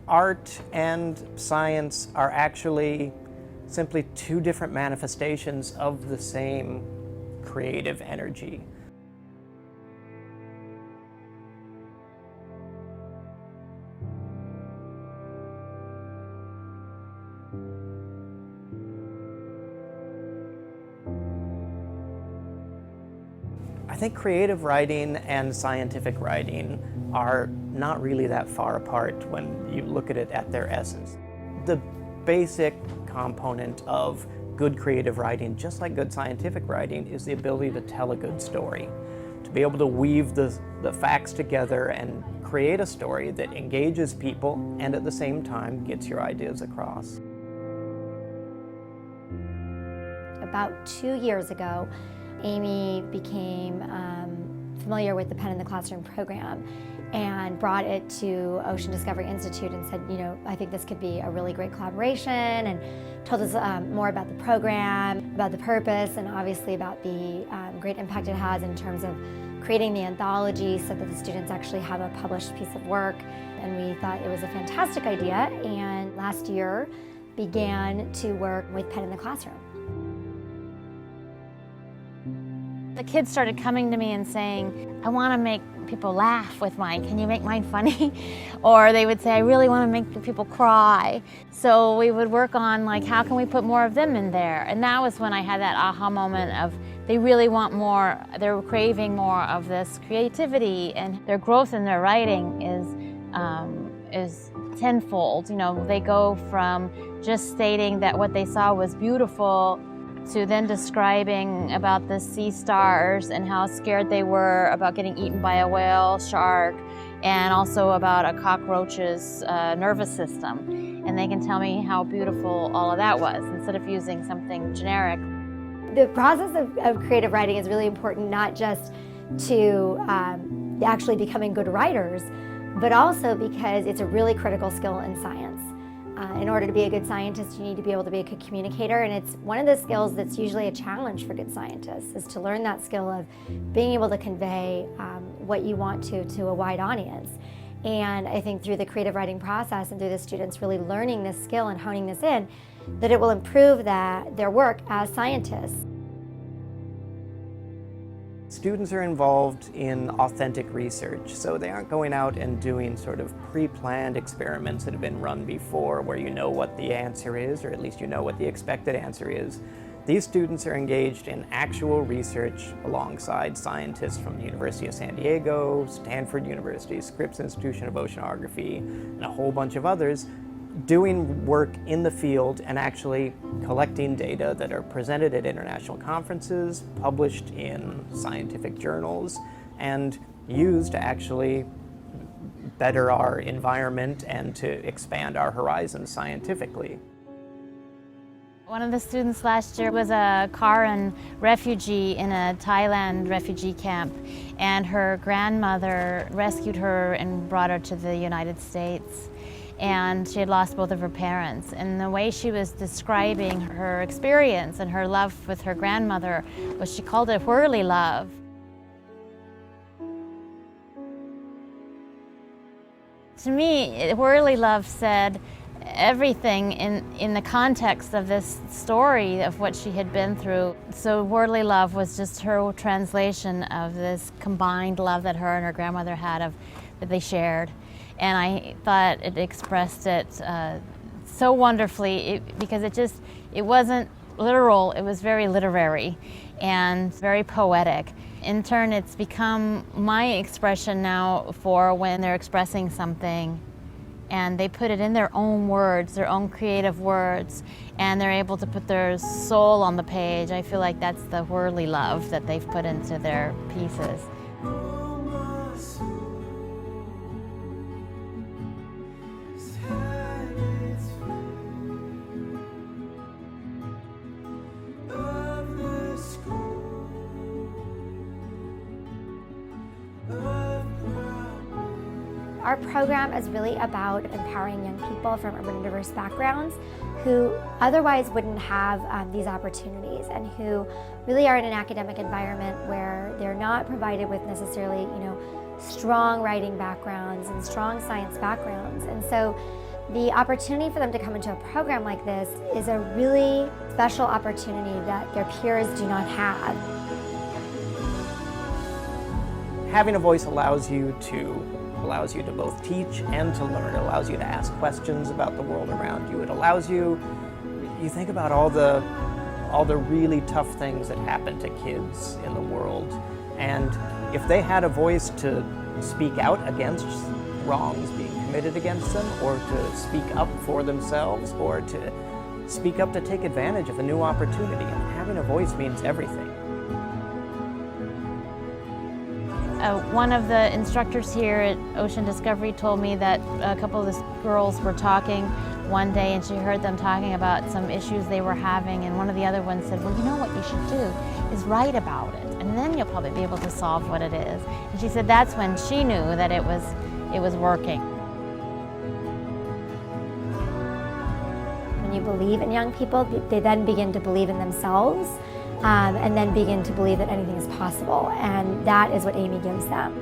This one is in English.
art and science are actually simply two different manifestations of the same creative energy. I think creative writing and scientific writing are not really that far apart when you look at it at their essence. The basic component of good creative writing, just like good scientific writing, is the ability to tell a good story. To be able to weave the facts together and create a story that engages people and at the same time gets your ideas across. About 2 years ago, Amy became familiar with the Pen in the Classroom program and brought it to Ocean Discovery Institute and said, you know, I think this could be a really great collaboration, and told us more about the program, about the purpose, and obviously about the great impact it has in terms of creating the anthology so that the students actually have a published piece of work. And we thought it was a fantastic idea, and last year began to work with Pen in the Classroom. The kids started coming to me and saying, I want to make people laugh with mine. Can you make mine funny? Or they would say, I really want to make people cry. So we would work on, like, how can we put more of them in there? And that was when I had that aha moment of they really want more, they're craving more of this creativity, and their growth in their writing is tenfold. You know, they go from just stating that what they saw was beautiful to then describing about the sea stars and how scared they were about getting eaten by a whale shark, and also about a cockroach's nervous system. And they can tell me how beautiful all of that was instead of using something generic. The process of creative writing is really important, not just to actually becoming good writers, but also because it's a really critical skill in science. In order to be a good scientist, you need to be able to be a good communicator, and it's one of the skills that's usually a challenge for good scientists, is to learn that skill of being able to convey what you want to a wide audience. And I think through the creative writing process and through the students really learning this skill and honing this in, that it will improve their work as scientists. Students are involved in authentic research, so they aren't going out and doing sort of pre-planned experiments that have been run before where you know what the answer is, or at least you know what the expected answer is. These students are engaged in actual research alongside scientists from the University of San Diego, Stanford University, Scripps Institution of Oceanography, and a whole bunch of others, doing work in the field and actually collecting data that are presented at international conferences, published in scientific journals, and used to actually better our environment and to expand our horizons scientifically. One of the students last year was a Karen refugee in a Thailand refugee camp, and her grandmother rescued her and brought her to the United States. And she had lost both of her parents. And the way she was describing her experience and her love with her grandmother was, she called it Whirly love. To me, Whirly love said everything in the context of this story of what she had been through. So Whirly love was just her translation of this combined love that her and her grandmother had, that they shared. And I thought it expressed it so wonderfully because it wasn't literal, it was very literary and very poetic. In turn, it's become my expression now for when they're expressing something and they put it in their own words, their own creative words, and they're able to put their soul on the page. I feel like that's the Whirly love that they've put into their pieces. Our program is really about empowering young people from urban and diverse backgrounds who otherwise wouldn't have these opportunities, and who really are in an academic environment where they're not provided with necessarily, strong writing backgrounds and strong science backgrounds. And so The opportunity for them to come into a program like this is a really special opportunity that their peers do not have. Having a voice allows you to both teach and to learn. It allows you to ask questions about the world around you. It allows you think about all the really tough things that happen to kids in the world. And if they had a voice to speak out against wrongs being committed against them, or to speak up for themselves, or to speak up to take advantage of a new opportunity, and having a voice means everything. One of the instructors here at Ocean Discovery told me that a couple of the girls were talking one day and she heard them talking about some issues they were having, and one of the other ones said, well, you know what you should do is write about it, and then you'll probably be able to solve what it is. And she said that's when she knew that it was working. When you believe in young people, they then begin to believe in themselves, and then begin to believe that anything is possible, and that is what Amy gives them.